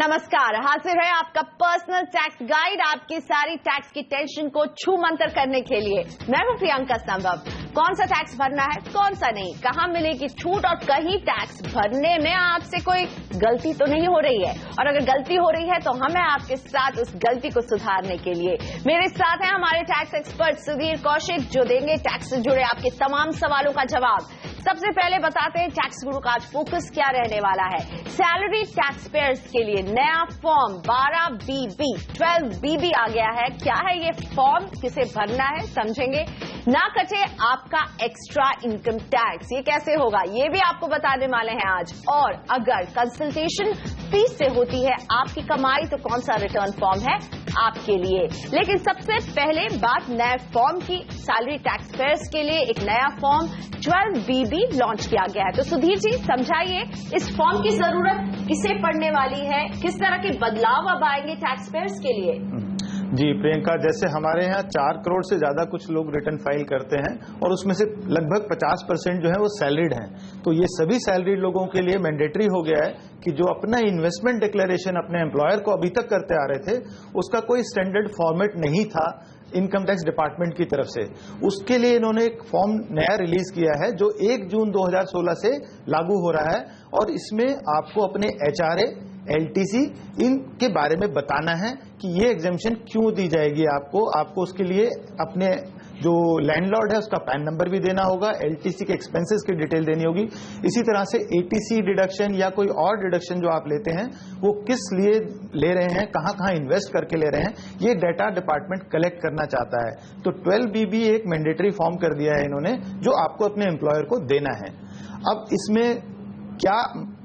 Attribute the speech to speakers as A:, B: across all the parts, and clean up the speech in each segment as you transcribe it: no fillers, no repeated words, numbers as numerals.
A: नमस्कार, हाजिर है आपका पर्सनल टैक्स गाइड आपकी सारी टैक्स की टेंशन को छू मंतर करने के लिए। मैं हूं प्रियंका संभव। कौन सा टैक्स भरना है, कौन सा नहीं, कहां मिलेगी छूट और कहीं टैक्स भरने में आपसे कोई गलती तो नहीं हो रही है, और अगर गलती हो रही है तो हम हैं आपके साथ उस गलती को सुधारने के लिए। मेरे साथ हैं हमारे टैक्स एक्सपर्ट सुधीर कौशिक, जो देंगे टैक्स से जुड़े आपके तमाम सवालों का जवाब। सबसे पहले बताते हैं टैक्स गुरु का आज फोकस क्या रहने वाला है। सैलरी टैक्स पेयर्स के लिए नया फॉर्म 12BB 12BB आ गया है। क्या है ये फॉर्म, किसे भरना है, समझेंगे। ना कटे आपका एक्स्ट्रा इनकम टैक्स, ये कैसे होगा ये भी आपको बताने वाले हैं आज। और अगर कंसल्टेशन फीस से होती है आपकी कमाई तो कौन सा रिटर्न फॉर्म है आपके लिए। लेकिन सबसे पहले बात नए फॉर्म की। सैलरी टैक्स पेयर्स के लिए एक नया फॉर्म 12BB लॉन्च किया गया है। तो सुधीर जी समझाइए, इस फॉर्म की जरूरत किसे पड़ने वाली है, किस तरह के बदलाव अब आएंगे टैक्स पेयर्स के लिए।
B: जी प्रियंका, जैसे हमारे यहाँ 4 करोड़ से ज्यादा कुछ लोग रिटर्न फाइल करते हैं और उसमें से लगभग 50% जो है वो सैलरीड हैं। तो ये सभी सैलरीड लोगों के लिए मैंडेटरी हो गया है कि जो अपना इन्वेस्टमेंट डिक्लेरेशन अपने एम्प्लॉयर को अभी तक करते आ रहे थे, उसका कोई स्टैंडर्ड फॉर्मेट नहीं था इनकम टैक्स डिपार्टमेंट की तरफ से। उसके लिए इन्होंने एक फॉर्म नया रिलीज किया है जो 1 जून 2016 से लागू हो रहा है, और इसमें आपको अपने HRA, LTC इनके बारे में बताना है कि ये एग्जेम्पशन क्यों दी जाएगी आपको उसके लिए अपने जो लैंडलॉर्ड है उसका पैन नंबर भी देना होगा, LTC के एक्सपेंसेस की डिटेल देनी होगी। इसी तरह से ATC डिडक्शन या कोई और डिडक्शन जो आप लेते हैं वो किस लिए ले रहे हैं, कहां कहां इन्वेस्ट करके ले रहे हैं, ये डाटा डिपार्टमेंट कलेक्ट करना चाहता है। तो 12BB एक मैंडेटरी फॉर्म कर दिया है इन्होंने, जो आपको अपने एम्प्लॉयर को देना है। अब इसमें क्या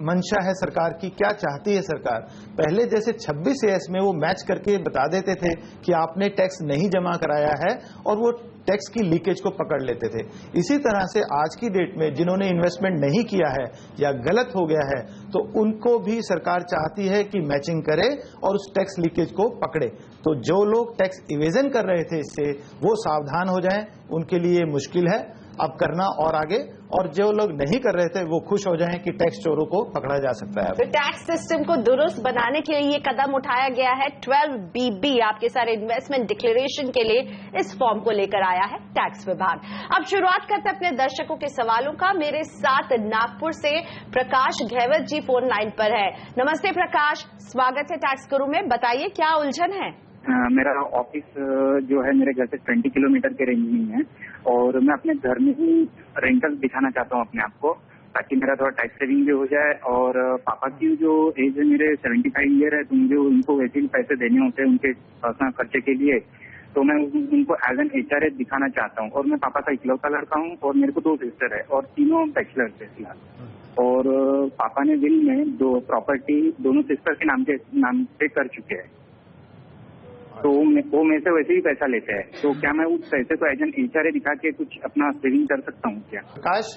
B: मंशा है सरकार की, क्या चाहती है सरकार। पहले जैसे 26AS में वो मैच करके बता देते थे कि आपने टैक्स नहीं जमा कराया है और वो टैक्स की लीकेज को पकड़ लेते थे। इसी तरह से आज की डेट में जिन्होंने इन्वेस्टमेंट नहीं किया है या गलत हो गया है तो उनको भी सरकार चाहती है कि मैचिंग करे और उस टैक्स लीकेज को पकड़े। तो जो लोग टैक्स इवेजन कर रहे थे इससे वो सावधान हो जाएं, उनके लिए मुश्किल है अब करना और आगे, और जो लोग नहीं कर रहे थे वो खुश हो जाएं कि टैक्स चोरों को पकड़ा जा सकता है।
A: तो टैक्स सिस्टम को दुरुस्त बनाने के लिए ये कदम उठाया गया है। 12BB आपके सारे इन्वेस्टमेंट डिक्लेरेशन के लिए इस फॉर्म को लेकर आया है टैक्स विभाग। अब शुरुआत करते हैं अपने दर्शकों के सवालों का। मेरे साथ नागपुर से प्रकाश घेवत जी फोन लाइन पर है। नमस्ते प्रकाश, स्वागत है टैक्स गुरु में। बताइए क्या उलझन है।
C: मेरा ऑफिस जो है मेरे घर से 20 किलोमीटर के रेंज में है, और मैं अपने घर में ही रेंटल दिखाना चाहता हूँ अपने आप को, ताकि मेरा थोड़ा टैक्स सेविंग भी हो जाए। और पापा की जो एज है मेरे 75 ईयर है, तो मुझे उनको वैसे ही पैसे देने होते हैं उनके पर्सनल खर्चे के लिए, तो मैं उनको एज एन HRA दिखाना चाहता हूँ। और मैं पापा का इकलौता लड़का हूँ और मेरे को 2 सिस्टर है और तीनों बैचलर है फिलहाल। और पापा ने विल में 2 प्रॉपर्टी दोनों सिस्टर के नाम पे कर चुके हैं, तो वो मेरे से वैसे ही पैसा लेते हैं। तो क्या मैं उस पैसे को एज एन HRA दिखा के कुछ अपना सेविंग कर सकता हूँ क्या।
B: प्रकाश,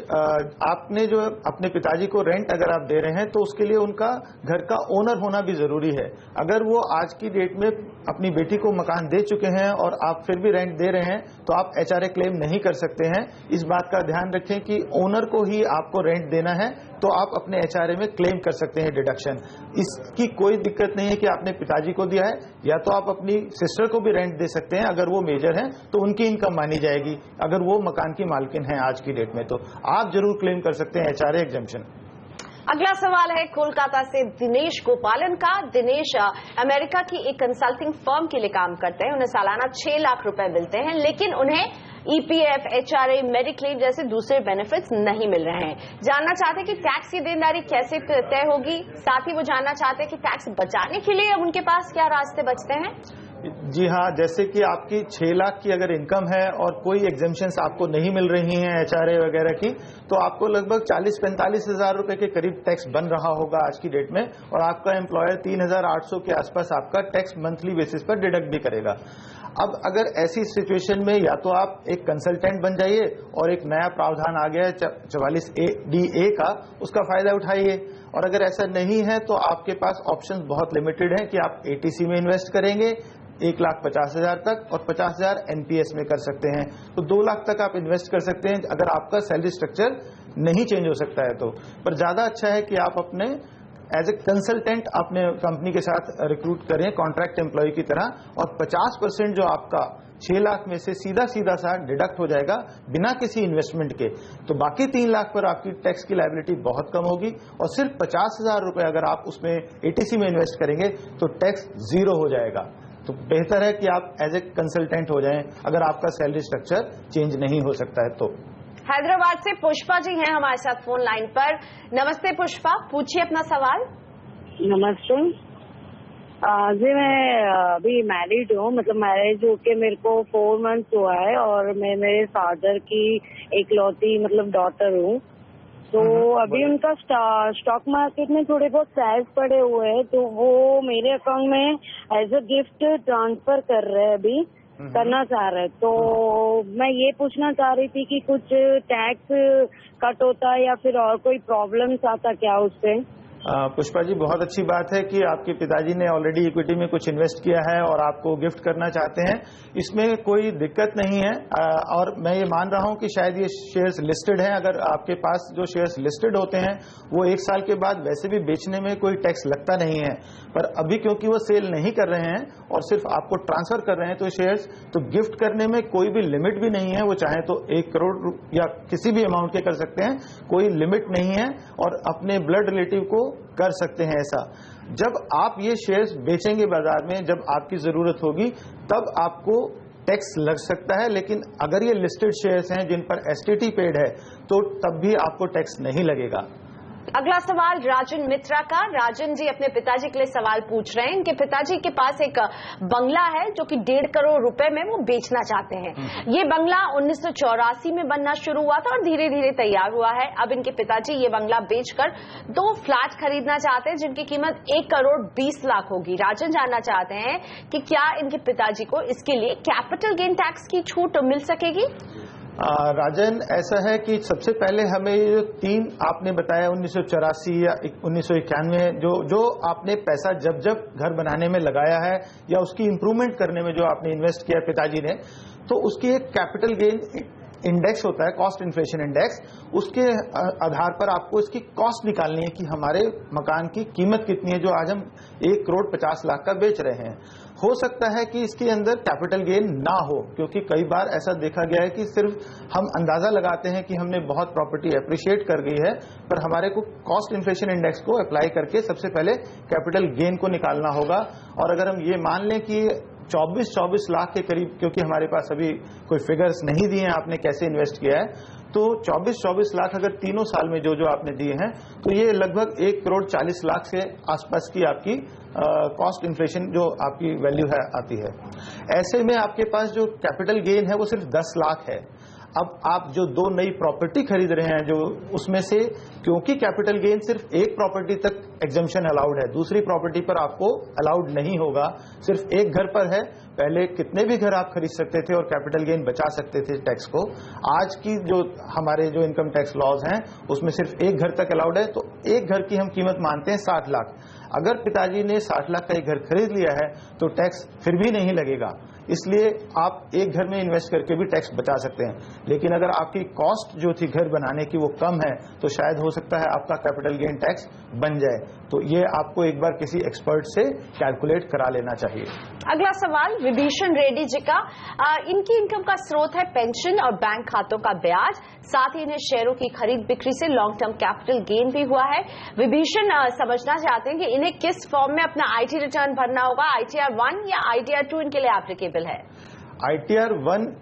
B: आपने जो अपने पिताजी को रेंट अगर आप दे रहे हैं तो उसके लिए उनका घर का ओनर होना भी जरूरी है। अगर वो आज की डेट में अपनी बेटी को मकान दे चुके हैं और आप फिर भी रेंट दे रहे हैं तो आप HRA क्लेम नहीं कर सकते हैं। इस बात का ध्यान रखें कि ओनर को ही आपको रेंट देना है, तो आप अपने HRA में क्लेम कर सकते हैं डिडक्शन। इसकी कोई दिक्कत नहीं है कि आपने पिताजी को दिया है, या तो आप अपनी सिस्टर को भी रेंट दे सकते हैं। अगर वो मेजर हैं तो उनकी इनकम मानी जाएगी, अगर वो मकान की मालकिन है आज की डेट में, तो आप जरूर क्लेम कर सकते हैं HRA एग्जेम्पशन।
A: अगला सवाल है कोलकाता से दिनेश गोपालन का। दिनेश अमेरिका की एक कंसल्टिंग फर्म के लिए काम करते हैं। उन्हें सालाना 6 लाख रुपए मिलते हैं, लेकिन उन्हें EPF, HRA, मेडिक्लेम जैसे दूसरे बेनिफिट्स नहीं मिल रहे हैं। जानना चाहते हैं कि टैक्स की देनदारी कैसे तय होगी। साथ ही वो जानना चाहते हैं कि टैक्स बचाने के लिए उनके पास क्या रास्ते बचते हैं।
B: जी हाँ, जैसे कि आपकी 6 लाख की अगर इनकम है और कोई एग्जेम्पशंस आपको नहीं मिल रही हैं HRA वगैरह की, तो आपको लगभग 40-45 हजार रुपए के करीब टैक्स बन रहा होगा आज की डेट में, और आपका एम्प्लॉयर 3800 के आसपास आपका टैक्स मंथली बेसिस पर डिडक्ट भी करेगा। अब अगर ऐसी सिचुएशन में या तो आप एक कंसल्टेंट बन जाइए, और एक नया प्रावधान आ गया है 44DA का, उसका फायदा उठाइए। और अगर ऐसा नहीं है तो आपके पास ऑप्शंस बहुत लिमिटेड हैं कि आप ATC में इन्वेस्ट करेंगे 1,50,000 तक, और 50,000 NPS में कर सकते हैं। तो 2 लाख तक आप इन्वेस्ट कर सकते हैं अगर आपका सैलरी स्ट्रक्चर नहीं चेंज हो सकता है तो। पर ज्यादा अच्छा है कि आप अपने एज ए कंसल्टेंट अपने कंपनी के साथ रिक्रूट करें कॉन्ट्रैक्ट एम्प्लॉय की तरह, और 50% जो आपका 6 लाख में से सीधा सा डिडक्ट हो जाएगा बिना किसी इन्वेस्टमेंट के। तो बाकी 3 लाख पर आपकी टैक्स की लायबिलिटी बहुत कम होगी, और सिर्फ 50,000 रुपए अगर आप उसमें ATC में इन्वेस्ट करेंगे तो टैक्स 0 हो जाएगा। तो बेहतर है कि आप एज ए कंसल्टेंट हो जाएं अगर आपका सैलरी स्ट्रक्चर चेंज नहीं हो सकता है तो।
A: हैदराबाद से पुष्पा जी हैं हमारे साथ फोन लाइन पर। नमस्ते पुष्पा, पूछिए अपना सवाल।
D: नमस्ते जी, मैं अभी मैरिड हूँ, मतलब मैरिज होके मेरे को 4 मंथ्स हुआ है, और मैं मेरे फादर की इकलौती मतलब डॉटर हूँ। तो अभी उनका स्टॉक मार्केट में थोड़े बहुत शेयर्स पड़े हुए हैं, तो वो मेरे अकाउंट में एज अ गिफ्ट ट्रांसफर कर रहे हैं, अभी करना चाह रहे हैं। तो मैं ये पूछना चाह रही थी कि कुछ टैक्स कट होता है या फिर और कोई प्रॉब्लम्स आता क्या उससे?
B: पुष्पा जी, बहुत अच्छी बात है कि आपके पिताजी ने ऑलरेडी इक्विटी में कुछ इन्वेस्ट किया है और आपको गिफ्ट करना चाहते हैं, इसमें कोई दिक्कत नहीं है। और मैं ये मान रहा हूं कि शायद ये शेयर्स लिस्टेड हैं। अगर आपके पास जो शेयर्स लिस्टेड होते हैं वो 1 साल के बाद वैसे भी बेचने में कोई टैक्स लगता नहीं है, पर अभी क्योंकि वो सेल नहीं कर रहे हैं और सिर्फ आपको ट्रांसफर कर रहे हैं तो शेयर्स, तो गिफ्ट करने में कोई भी लिमिट भी नहीं है। वो चाहे तो 1 करोड़ या किसी भी अमाउंट के कर सकते हैं, कोई लिमिट नहीं है, और अपने ब्लड रिलेटिव को कर सकते हैं ऐसा। जब आप ये शेयर्स बेचेंगे बाजार में, जब आपकी जरूरत होगी, तब आपको टैक्स लग सकता है। लेकिन अगर ये लिस्टेड शेयर्स हैं जिन पर STT पेड है तो तब भी आपको टैक्स नहीं लगेगा।
A: अगला सवाल राजन मित्रा का। राजन जी अपने पिताजी के लिए सवाल पूछ रहे हैं। इनके पिताजी के पास एक बंगला है जो कि 1.5 करोड़ रुपए में वो बेचना चाहते हैं। ये बंगला 1984 में बनना शुरू हुआ था और धीरे धीरे तैयार हुआ है। अब इनके पिताजी ये बंगला बेचकर 2 फ्लैट खरीदना चाहते हैं जिनकी कीमत 1 करोड़ 20 लाख होगी। राजन जानना चाहते हैं कि क्या इनके पिताजी को इसके लिए कैपिटल गेन टैक्स की छूट मिल सकेगी?
B: राजन, ऐसा है कि सबसे पहले हमें ये 3 आपने बताया 1984 या 1991 जो आपने पैसा जब घर बनाने में लगाया है या उसकी इंप्रूवमेंट करने में जो आपने इन्वेस्ट किया पिताजी ने, तो उसकी एक कैपिटल गेन इंडेक्स होता है, कॉस्ट इन्फ्लेशन इंडेक्स। उसके आधार पर आपको इसकी कॉस्ट निकालनी है कि हमारे मकान की कीमत कितनी है जो आज हम 1 करोड़ 50 लाख का बेच रहे हैं। हो सकता है कि इसके अंदर कैपिटल गेन ना हो, क्योंकि कई बार ऐसा देखा गया है कि सिर्फ हम अंदाजा लगाते हैं कि हमने बहुत प्रॉपर्टी एप्रिशिएट कर गई है, पर हमारे को कॉस्ट इन्फ्लेशन इंडेक्स को अप्लाई करके सबसे पहले कैपिटल गेन को निकालना होगा। और अगर हम ये मान लें कि 24 लाख के करीब, क्योंकि हमारे पास अभी कोई फिगर्स नहीं दिए हैं आपने कैसे इन्वेस्ट किया है, तो 24 लाख अगर तीनों साल में जो आपने दिए हैं, तो ये लगभग 1 करोड़ 40 लाख से आसपास की आपकी कॉस्ट इन्फ्लेशन जो आपकी वैल्यू है आती है। ऐसे में आपके पास जो कैपिटल गेन है वो सिर्फ 10 लाख है। अब आप जो 2 नई प्रॉपर्टी खरीद रहे हैं, जो उसमें से क्योंकि कैपिटल गेन सिर्फ एक प्रॉपर्टी तक एग्जम्पशन अलाउड है, दूसरी प्रॉपर्टी पर आपको अलाउड नहीं होगा, सिर्फ एक घर पर है। पहले कितने भी घर आप खरीद सकते थे और कैपिटल गेन बचा सकते थे टैक्स को। आज की जो हमारे जो इनकम टैक्स लॉज हैं उसमें सिर्फ एक घर तक अलाउड है, तो एक घर की हम कीमत मानते हैं 60 लाख। अगर पिताजी ने 60 लाख का एक घर खरीद लिया है तो टैक्स फिर भी नहीं लगेगा, इसलिए आप एक घर में इन्वेस्ट करके भी टैक्स बचा सकते हैं। लेकिन अगर आपकी कॉस्ट जो थी घर बनाने की वो कम है तो शायद हो सकता है आपका कैपिटल गेन टैक्स बन जाए। तो ये आपको एक बार किसी एक्सपर्ट से कैलकुलेट करा लेना चाहिए।
A: अगला सवाल विभीषण रेड्डी जी का। इनकी इनकम का स्रोत है पेंशन और बैंक खातों का ब्याज, साथ ही इन्हें शेयरों की खरीद बिक्री से लॉन्ग टर्म कैपिटल गेन भी हुआ है। विभीषण समझना चाहते हैं कि इन्हें किस फॉर्म में अपना IT रिटर्न भरना होगा, ITR 1 या ITR 2 इनके लिए एप्लीकेबल है?
B: ITR 1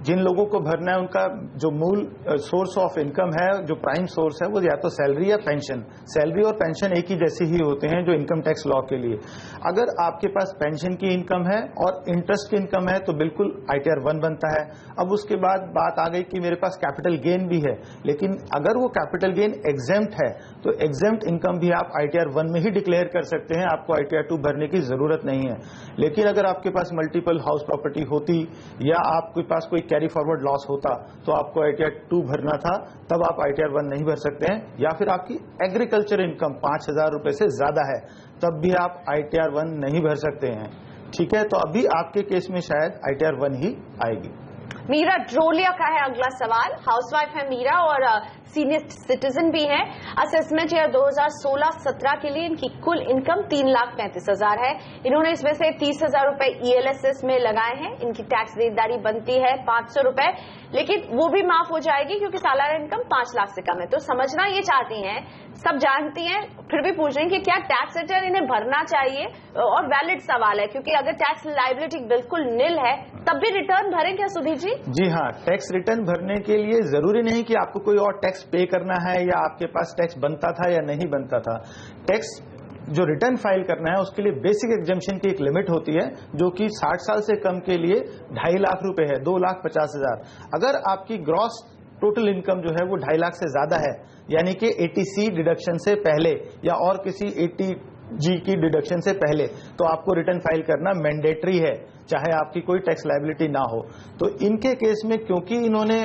B: जिन लोगों को भरना है उनका जो मूल सोर्स ऑफ इनकम है, जो प्राइम सोर्स है, वो या तो सैलरी या पेंशन। सैलरी और पेंशन एक ही जैसे ही होते हैं जो इनकम टैक्स लॉ के लिए। अगर आपके पास पेंशन की इनकम है और इंटरेस्ट की इनकम है तो बिल्कुल ITR 1 बनता है। अब उसके बाद बात आ गई कि मेरे पास कैपिटल गेन भी है, लेकिन अगर वो कैपिटल गेन एग्जेम्प्ट है तो एग्जेम्प्ट इनकम भी आप ITR 1 में ही डिक्लेयर कर सकते हैं, आपको ITR 2 भरने की जरूरत नहीं है। लेकिन अगर आपके पास मल्टीपल हाउस प्रॉपर्टी होती या आपके पास कोई कैरी फॉरवर्ड लॉस होता तो आपको ITR 2 भरना था, तब आप ITR 1 नहीं भर सकते हैं। या फिर आपकी एग्रीकल्चर इनकम 5,000 रुपए से ज्यादा है, तब भी आप ITR 1 नहीं भर सकते हैं। ठीक है, तो अभी आपके केस में शायद ITR 1 ही आएगी।
A: मीरा ड्रोलिया का है अगला सवाल। हाउसवाइफ है मीरा और सीनियर सिटीजन भी है। असेसमेंट ईयर 2016-17 के लिए इनकी कुल इनकम 3,35,000 है। इन्होंने इसमें से 30,000 रुपए ELSS में लगाए हैं। इनकी टैक्स देनदारी बनती है 500 रुपए, लेकिन वो भी माफ हो जाएगी क्योंकि सालाना इनकम 5 लाख से कम है। तो समझना ये चाहती हैं, सब जानती हैं, फिर भी पूछ रही हैं कि क्या टैक्स रिटर्न इन्हें भरना चाहिए, और वैलिड सवाल है क्योंकि अगर टैक्स लायबिलिटी बिल्कुल निल है तब भी रिटर्न भरें क्या सुधीर जी?
B: जी हाँ, टैक्स रिटर्न भरने के लिए जरूरी नहीं कि आपको कोई और टैक्स पे करना है या आपके पास टैक्स बनता था या नहीं बनता था। टैक्स जो रिटर्न फाइल करना है उसके लिए बेसिक एग्जम्पशन की एक लिमिट होती है जो कि 60 साल से कम के लिए 2.5 लाख रुपए है, 2,50,000। अगर आपकी ग्रॉस टोटल इनकम जो है वो 2.5 लाख से ज्यादा है, यानी कि 80C डिडक्शन से पहले या और किसी 80G की डिडक्शन से पहले, तो आपको रिटर्न फाइल करना मैंडेटरी है, चाहे आपकी कोई टैक्स लायबिलिटी ना हो। तो इनके केस में क्योंकि इन्होंने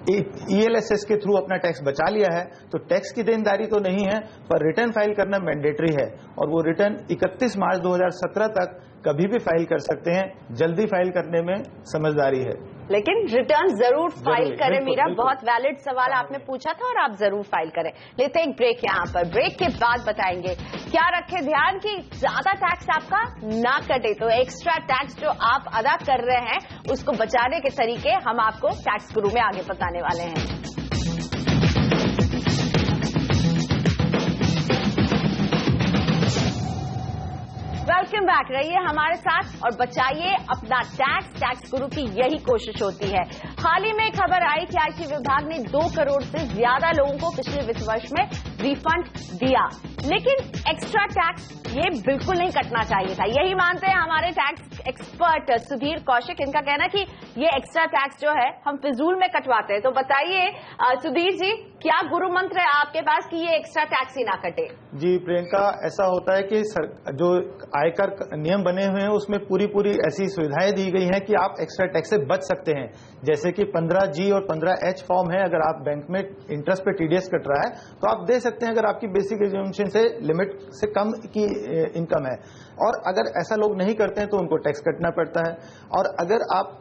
B: ELSS के थ्रू अपना टैक्स बचा लिया है तो टैक्स की देनदारी तो नहीं है, पर रिटर्न फाइल करना मैंडेटरी है और वो रिटर्न 31 मार्च 2017 तक कभी भी फाइल कर सकते हैं। जल्दी फाइल करने में समझदारी है,
A: लेकिन रिटर्न जरूर फाइल करें। मीरा,
B: बिल्कुल।
A: बहुत वैलिड सवाल आपने पूछा था और आप जरूर फाइल करें। लेते हैं एक ब्रेक यहाँ पर, ब्रेक के बाद बताएंगे क्या रखें ध्यान कि ज्यादा टैक्स आपका ना कटे। तो एक्स्ट्रा टैक्स जो आप अदा कर रहे हैं उसको बचाने के तरीके हम आपको टैक्स गुरु में आगे बताने वाले हैं। वेलकम बैक, रहिए हमारे साथ और बचाइए अपना टैक्स। टैक्स गुरु की यही कोशिश होती है। हाल ही में खबर आई कि आईटी विभाग ने 2 करोड़ से ज्यादा लोगों को पिछले वित्त वर्ष में रिफंड दिया, लेकिन एक्स्ट्रा टैक्स ये बिल्कुल नहीं कटना चाहिए था। यही मानते हैं हमारे टैक्स एक्सपर्ट सुधीर कौशिक। इनका कहना कि ये एक्स्ट्रा टैक्स जो है हम फिजूल में कटवाते हैं। तो बताइए सुधीर जी, क्या गुरु मंत्र है आपके पास कि ये एक्स्ट्रा टैक्स ही ना कटे?
B: जी प्रियंका, ऐसा होता है कि जो आयकर नियम बने हुए हैं उसमें पूरी ऐसी सुविधाएं दी गई हैं कि आप एक्स्ट्रा टैक्स से बच सकते हैं। जैसे कि 15G और 15H फॉर्म है, अगर आप बैंक में इंटरेस्ट पे TDS कट रहा है तो आप दे सकते हैं अगर आपकी बेसिक एग्जम्पशन से लिमिट से कम की इनकम है। और अगर ऐसा लोग नहीं करते हैं तो उनको टैक्स कटना पड़ता है। और अगर आप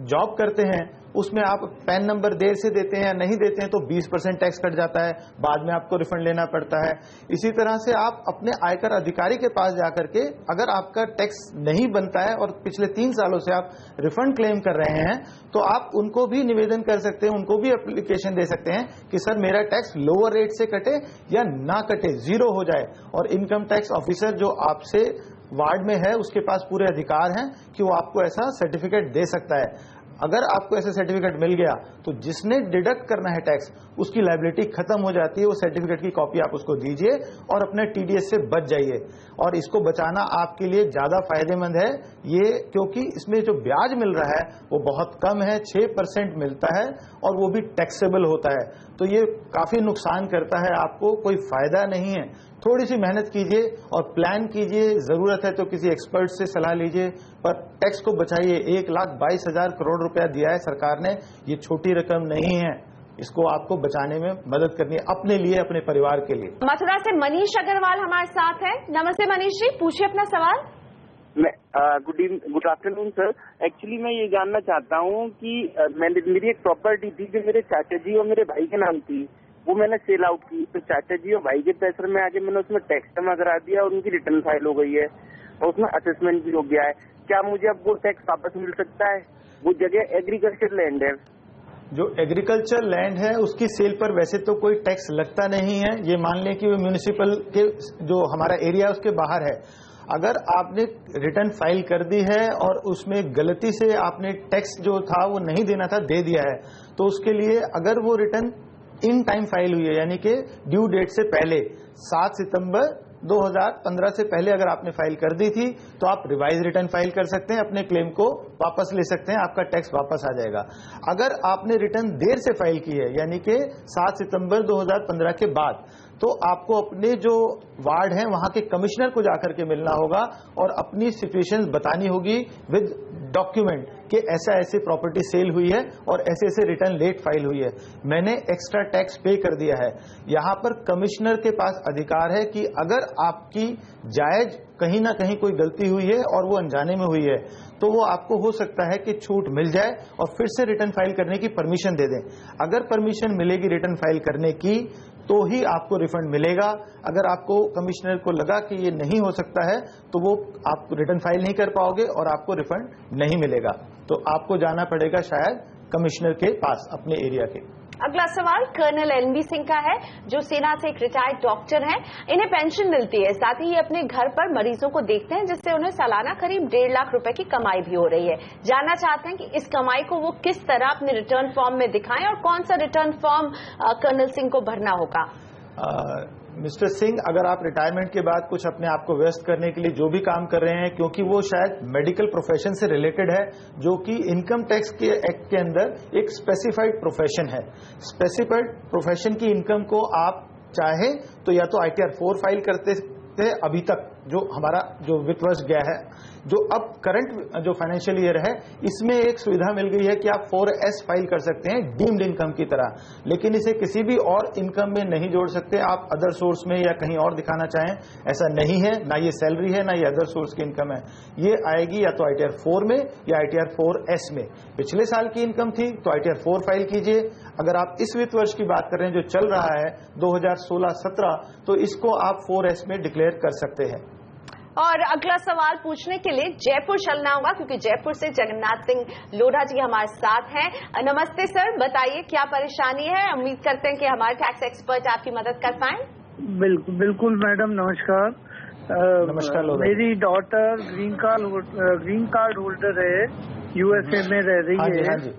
B: जॉब करते हैं उसमें आप पैन नंबर देर से देते हैं या नहीं देते हैं तो 20% टैक्स कट जाता है, बाद में आपको रिफंड लेना पड़ता है। इसी तरह से आप अपने आयकर अधिकारी के पास जाकर के अगर आपका टैक्स नहीं बनता है और पिछले 3 सालों से आप रिफंड क्लेम कर रहे हैं तो आप उनको भी निवेदन कर सकते हैं, उनको भी एप्लीकेशन दे सकते हैं कि सर मेरा टैक्स लोअर रेट से कटे या ना कटे, 0 हो जाए। और इनकम टैक्स ऑफिसर जो आपसे वार्ड में है उसके पास पूरे अधिकार हैं कि वो आपको ऐसा सर्टिफिकेट दे सकता है। अगर आपको ऐसे सर्टिफिकेट मिल गया तो जिसने डिडक्ट करना है टैक्स उसकी लायबिलिटी खत्म हो जाती है। वो सर्टिफिकेट की कॉपी आप उसको दीजिए और अपने TDS से बच जाइए। और इसको बचाना आपके लिए ज्यादा फायदेमंद है ये, क्योंकि इसमें जो ब्याज मिल रहा है वो बहुत कम है, 6% मिलता है और वो भी टैक्सेबल होता है। तो ये काफी नुकसान करता है, आपको कोई फायदा नहीं है। थोड़ी सी मेहनत कीजिए और प्लान कीजिए, जरूरत है तो किसी एक्सपर्ट से सलाह लीजिए, पर टैक्स को बचाइए। 1,22,000 करोड़ रुपया दिया है सरकार ने, ये छोटी रकम नहीं है। इसको आपको बचाने में मदद करनी है, अपने लिए, अपने परिवार के लिए।
A: मथुरा से मनीष अग्रवाल हमारे साथ है। नमस्ते मनीष जी, पूछिए अपना सवाल।
E: Good afternoon sir. एक्चुअली मैं ये जानना चाहता हूँ कि मेरी एक प्रॉपर्टी थी जो मेरे चाचा जी और मेरे भाई के नाम थी, वो मैंने सेल आउट की। तो चाचा जी और भाई के पैसे में आके मैंने उसमें टैक्स जमा करा दिया और उनकी रिटर्न फाइल हो गई है और उसमें असेसमेंट भी हो गया है। क्या मुझे अब वो टैक्स वापस मिल सकता है? वो जगह एग्रीकल्चर लैंड है।
B: जो एग्रीकल्चर लैंड है उसकी सेल पर वैसे तो कोई टैक्स लगता नहीं है। ये मान लें कि वो म्यूनिसिपल के जो हमारा एरिया है उसके बाहर है। अगर आपने रिटर्न फाइल कर दी है और उसमें गलती से आपने टैक्स जो था वो नहीं देना था दे दिया है, तो उसके लिए अगर वो रिटर्न इन टाइम फाइल हुई है, यानी कि ड्यू डेट से पहले 7 सितंबर 2015 से पहले अगर आपने फाइल कर दी थी तो आप रिवाइज रिटर्न फाइल कर सकते हैं, अपने क्लेम को वापस ले सकते हैं, आपका टैक्स वापस आ जाएगा। अगर आपने रिटर्न देर से फाइल की है, यानी कि 7 सितंबर 2015 के बाद, तो आपको अपने जो वार्ड हैं वहां के कमिश्नर को जाकर के मिलना होगा और अपनी सिचुएशन बतानी होगी विद डॉक्यूमेंट कि ऐसा ऐसे प्रॉपर्टी सेल हुई है और ऐसे ऐसे रिटर्न लेट फाइल हुई है, मैंने एक्स्ट्रा टैक्स पे कर दिया है। यहां पर कमिश्नर के पास अधिकार है कि अगर आपकी जायज कहीं ना कहीं कोई गलती हुई है और वो अनजाने में हुई है तो वो आपको हो सकता है कि छूट मिल जाए और फिर से रिटर्न फाइल करने की परमिशन दे दें। अगर परमिशन मिलेगी रिटर्न फाइल करने की तो ही आपको रिफंड मिलेगा। अगर आपको कमिश्नर को लगा कि ये नहीं हो सकता है तो वो आप रिटर्न फाइल नहीं कर पाओगे और आपको रिफंड नहीं मिलेगा। तो आपको जाना पड़ेगा शायद कमिश्नर के पास अपने एरिया के।
A: अगला सवाल कर्नल एनबी सिंह का है, जो सेना से एक रिटायर्ड डॉक्टर हैं। इन्हें पेंशन मिलती है, साथ ही ये अपने घर पर मरीजों को देखते हैं, जिससे उन्हें सालाना करीब 1.5 लाख रुपए की कमाई भी हो रही है। जानना चाहते हैं कि इस कमाई को वो किस तरह अपने रिटर्न फॉर्म में दिखाएं और कौन सा रिटर्न फॉर्म कर्नल सिंह को भरना होगा।
B: मिस्टर सिंह, अगर आप रिटायरमेंट के बाद कुछ अपने आप को व्यस्त करने के लिए जो भी काम कर रहे हैं, क्योंकि वो शायद मेडिकल प्रोफेशन से रिलेटेड है, जो कि इनकम टैक्स के एक्ट के अंदर एक स्पेसिफाइड प्रोफेशन है। स्पेसिफाइड प्रोफेशन की इनकम को आप चाहे तो या तो ITR 4 फाइल करते थे अभी तक, जो हमारा जो वित्त वर्ष गया है, जो अब करंट जो फाइनेंशियल ईयर है, इसमें एक सुविधा मिल गई है कि आप 4S फाइल कर सकते हैं डीम्ड इनकम की तरह, लेकिन इसे किसी भी और इनकम में नहीं जोड़ सकते। आप अदर सोर्स में या कहीं और दिखाना चाहें, ऐसा नहीं है। ना ये सैलरी है ना ये अदर सोर्स की इनकम है। ये आएगी या तो ITR 4 में या ITR 4S में। पिछले साल की इनकम थी तो ITR 4 फाइल कीजिए। अगर आप इस वित्त वर्ष की बात कर रहे हैं जो चल रहा है 2016-17, तो इसको आप 4S में डिक्लेयर कर सकते हैं।
A: और अगला सवाल पूछने के लिए जयपुर चलना होगा, क्योंकि जयपुर से जगन्नाथ सिंह लोढ़ा जी हमारे साथ हैं। नमस्ते सर, बताइए क्या परेशानी है। उम्मीद करते हैं कि हमारे टैक्स एक्सपर्ट आपकी मदद कर पाएं।
F: बिल्कुल मैडम, नमस्कार।
B: नमस्कार।
F: मेरी डॉटर ग्रीन कार्ड होल्डर है, USA में रह रही है।
B: हाँ जी।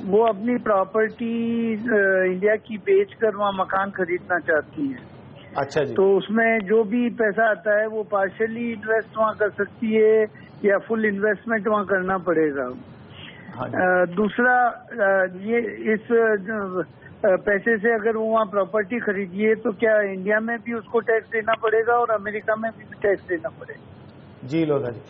F: वो अपनी प्रॉपर्टी इंडिया की बेचकर वहाँ मकान खरीदना चाहती है।
B: अच्छा जी।
F: तो उसमें जो भी पैसा आता है वो पार्शियली इन्वेस्ट वहाँ कर सकती है या फुल इन्वेस्टमेंट वहाँ करना पड़ेगा।
B: हाँ जी।
F: दूसरा, ये इस पैसे से अगर वो वहाँ प्रॉपर्टी खरीदिए तो क्या इंडिया में भी उसको टैक्स देना पड़ेगा और अमेरिका में भी टैक्स देना पड़ेगा?
B: जी लोधा जी,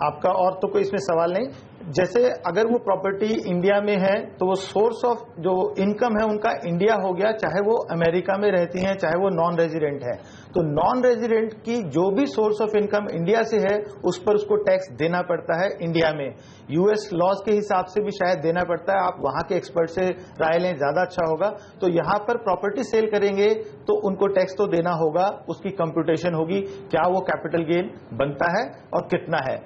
B: आपका और तो कोई इसमें सवाल नहीं। जैसे अगर वो प्रॉपर्टी इंडिया में है तो वो सोर्स ऑफ जो इनकम है उनका इंडिया हो गया, चाहे वो अमेरिका में रहती हैं चाहे वो नॉन रेजिडेंट है। तो नॉन रेजिडेंट की जो भी सोर्स ऑफ इनकम इंडिया से है उस पर उसको टैक्स देना पड़ता है इंडिया में। US लॉज के हिसाब से भी शायद देना पड़ता है। आप वहां के एक्सपर्ट से राय लें, ज्यादा अच्छा होगा। तो यहां पर प्रॉपर्टी सेल करेंगे तो उनको टैक्स तो देना होगा, उसकी कंप्यूटेशन होगी क्या वो कैपिटल गेन बनता है और कितना है।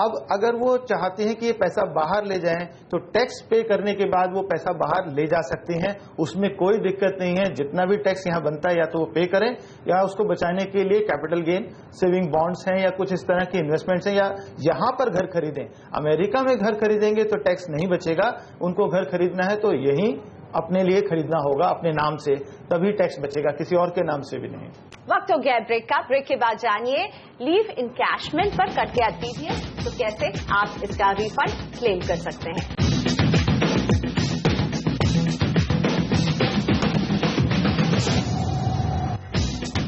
B: अब अगर वो चाहते हैं कि ये पैसा बाहर ले जाएं तो टैक्स पे करने के बाद वो पैसा बाहर ले जा सकते हैं, उसमें कोई दिक्कत नहीं है। जितना भी टैक्स यहाँ बनता है या तो वो पे करें या उसको बचाने के लिए कैपिटल गेन सेविंग बॉन्ड्स हैं या कुछ इस तरह की इन्वेस्टमेंट्स हैं, या यहाँ पर घर खरीदें। अमेरिका में घर खरीदेंगे तो टैक्स नहीं बचेगा। उनको घर खरीदना है तो यही अपने लिए खरीदना होगा अपने नाम से, तभी टैक्स बचेगा, किसी और के नाम से भी नहीं।
A: वक्त हो गया ब्रेक का। ब्रेक के बाद जानिए लीव इनकैशमेंट पर कट गया TDS, तो कैसे आप इसका रिफंड क्लेम कर सकते हैं।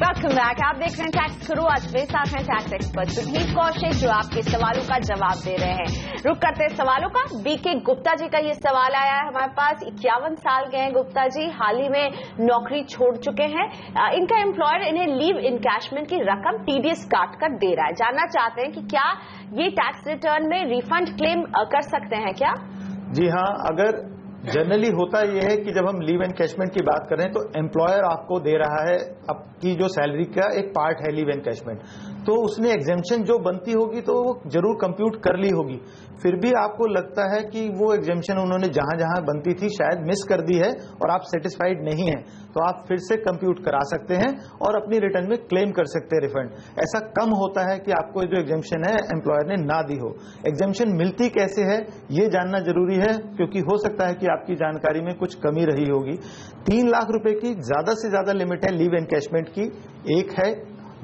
A: Welcome back. आप देख रहे हैं टैक्स गुरु। आज मेरे साथ हैं टैक्स एक्सपर्ट सुधीर कौशिक, जो आपके सवालों का जवाब दे रहे हैं। रुक करते हैं सवालों का। BK गुप्ता जी का ये सवाल आया है हमारे पास। 51 साल के हैं गुप्ता जी, हाल ही में नौकरी छोड़ चुके हैं। इनका एम्प्लॉयर इन्हें लीव इनकैशमेंट की रकम TDS काट कर दे रहा है। जानना चाहते हैं कि क्या ये टैक्स रिटर्न में रिफंड क्लेम कर सकते हैं क्या?
B: जी हाँ, अगर जनरली होता यह है कि जब हम लीव एनकैशमेंट की बात करें तो एम्प्लॉयर आपको दे रहा है आपकी जो सैलरी का एक पार्ट है लीव एनकैशमेंट, तो उसने एग्जेम्पशन जो बनती होगी तो वो जरूर कंप्यूट कर ली होगी। फिर भी आपको लगता है कि वो एग्जेम्पशन उन्होंने जहां जहां बनती थी शायद मिस कर दी है और आप सेटिस्फाइड नहीं हैं, तो आप फिर से कंप्यूट करा सकते हैं और अपनी रिटर्न में क्लेम कर सकते हैं रिफंड। ऐसा कम होता है कि आपको जो एग्जेम्पशन है एम्प्लॉयर ने ना दी हो। एग्जेम्पशन मिलती कैसे है ये जानना जरूरी है, क्योंकि हो सकता है कि आपकी जानकारी में कुछ कमी रही होगी। 3 लाख रुपए की ज्यादा से ज्यादा लिमिट है लीव एनकैशमेंट की, एक है।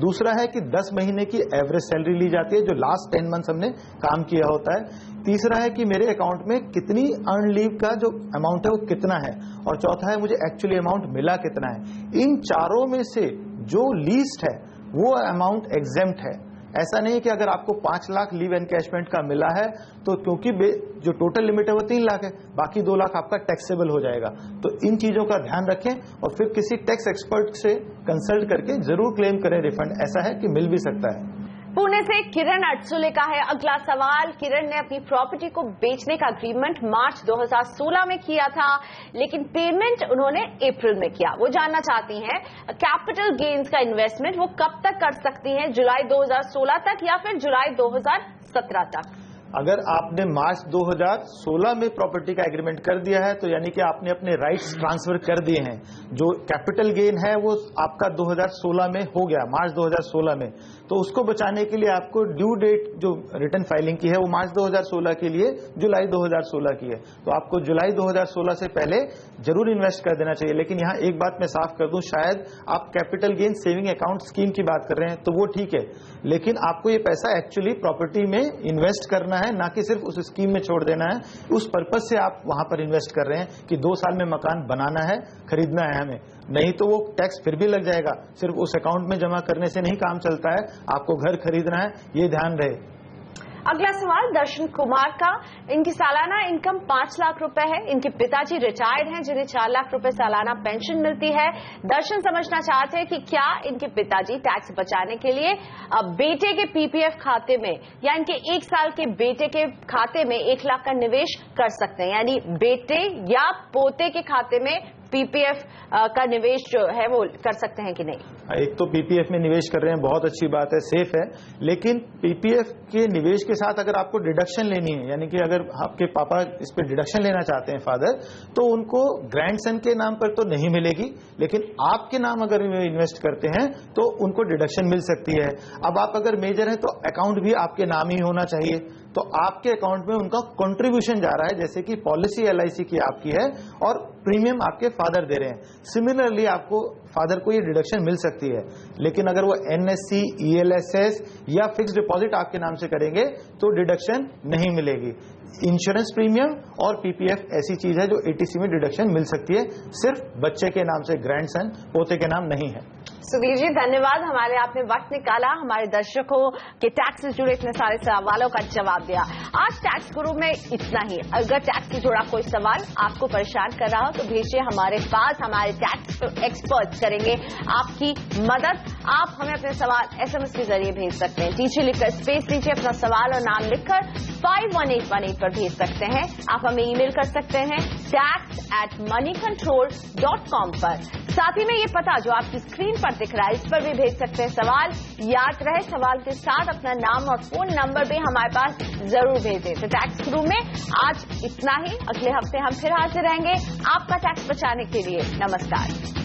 B: दूसरा है कि 10 महीने की एवरेज सैलरी ली जाती है जो लास्ट 10 मंथ्स हमने काम किया होता है। तीसरा है कि मेरे अकाउंट में कितनी अर्न लीव का जो अमाउंट है वो कितना है, और चौथा है मुझे एक्चुअली अमाउंट मिला कितना है। इन चारों में से जो लीस्ट है वो अमाउंट एग्जेम्प्ट है। ऐसा नहीं है कि अगर आपको 5 लाख लीव एनकैशमेंट का मिला है तो क्योंकि जो टोटल लिमिट है वो 3 लाख है, बाकी 2 लाख आपका टैक्सेबल हो जाएगा। तो इन चीजों का ध्यान रखें और फिर किसी टैक्स एक्सपर्ट से कंसल्ट करके जरूर क्लेम करें रिफंड। ऐसा है कि मिल भी सकता है।
A: पुणे से किरण अटसुले का है अगला सवाल। किरण ने अपनी प्रॉपर्टी को बेचने का एग्रीमेंट मार्च 2016 में किया था, लेकिन पेमेंट उन्होंने अप्रैल में किया। वो जानना चाहती हैं कैपिटल गेन्स का इन्वेस्टमेंट वो कब तक कर सकती हैं, जुलाई 2016 तक या फिर जुलाई 2017 तक?
B: अगर आपने मार्च 2016 में प्रॉपर्टी का एग्रीमेंट कर दिया है तो यानी कि आपने अपने राइट्स ट्रांसफर कर दिए हैं। जो कैपिटल गेन है वो आपका 2016 में हो गया, मार्च 2016 में। तो उसको बचाने के लिए आपको ड्यू डेट जो रिटर्न फाइलिंग की है वो मार्च 2016 के लिए जुलाई 2016 की है। तो आपको जुलाई 2016 से पहले जरूर इन्वेस्ट कर देना चाहिए। लेकिन यहाँ एक बात मैं साफ कर दूं, शायद आप capital gain saving account scheme की बात कर रहे हैं तो वो ठीक है, लेकिन आपको ये पैसा एक्चुअली प्रॉपर्टी में इन्वेस्ट करना है, ना कि सिर्फ उस स्कीम में छोड़ देना है। उस पर्पज से आप वहां पर इन्वेस्ट कर रहे हैं कि 2 साल में मकान बनाना है, खरीदना है हमें, नहीं तो वो टैक्स फिर भी लग जाएगा। सिर्फ उस अकाउंट में जमा करने से नहीं काम चलता है, आपको घर खरीदना है, ये ध्यान रहे।
A: अगला सवाल दर्शन कुमार का। इनकी सालाना इनकम 5 लाख रुपए है। इनके पिताजी रिटायर्ड हैं जिन्हें 4 लाख रुपए सालाना पेंशन मिलती है। दर्शन समझना चाहते हैं कि क्या इनके पिताजी टैक्स बचाने के लिए बेटे के पीपीएफ खाते में या इनके 1 साल के बेटे के खाते में 1 लाख का निवेश कर सकते हैं, यानी बेटे या पोते के खाते में पीपीएफ का निवेश जो है वो कर सकते हैं कि नहीं?
B: एक तो पीपीएफ में निवेश कर रहे हैं, बहुत अच्छी बात है, सेफ है। लेकिन पीपीएफ के निवेश के साथ अगर आपको डिडक्शन लेनी है, यानी कि अगर आपके पापा इस पे डिडक्शन लेना चाहते हैं फादर, तो उनको ग्रैंडसन के नाम पर तो नहीं मिलेगी, लेकिन आपके नाम अगर इन्वेस्ट करते हैं तो उनको डिडक्शन मिल सकती है। अब आप अगर मेजर हैं तो अकाउंट भी आपके नाम ही होना चाहिए, तो आपके अकाउंट में उनका कंट्रीब्यूशन जा रहा है, जैसे कि पॉलिसी एलआईसी की आपकी है और प्रीमियम आपके फादर दे रहे हैं। सिमिलरली आपको फादर को ये डिडक्शन मिल सकती है। लेकिन अगर वो एनएससी, ईएलएसएस या फिक्स डिपॉजिट आपके नाम से करेंगे तो डिडक्शन नहीं मिलेगी। इंश्योरेंस प्रीमियम और पीपीएफ ऐसी चीज है जो एटीसी में डिडक्शन मिल सकती है, सिर्फ बच्चे के नाम से, ग्रैंडसन, पोते के नाम नहीं है।
A: सुधीर जी धन्यवाद, हमारे आपने वक्त निकाला, हमारे दर्शकों के टैक्स से जुड़े इतने सारे सवालों का जवाब दिया। आज टैक्स गुरु में इतना ही। अगर टैक्स से जुड़ा कोई सवाल आपको परेशान कर रहा हो तो भेजिए हमारे पास, हमारे टैक्स एक्सपर्ट्स करेंगे आपकी मदद। आप हमें अपने सवाल एसएमएस के जरिए भेज सकते हैं। टीची लिखकर स्पेस लीजिए, अपना सवाल और नाम लिखकर 51818 पर भेज सकते हैं। आप हमें ईमेल कर सकते हैं tax@moneycontrol.com पर। साथ ही में ये पता जो आपकी स्क्रीन पर दिख रहा है इस पर भी भेज सकते हैं सवाल। याद रहे सवाल के साथ अपना नाम और फोन नंबर भी हमारे पास जरूर भेजें। तो टैक्स गुरु में आज इतना ही। अगले हफ्ते हम फिर हाजिर रहेंगे आपका टैक्स बचाने के लिए। नमस्कार।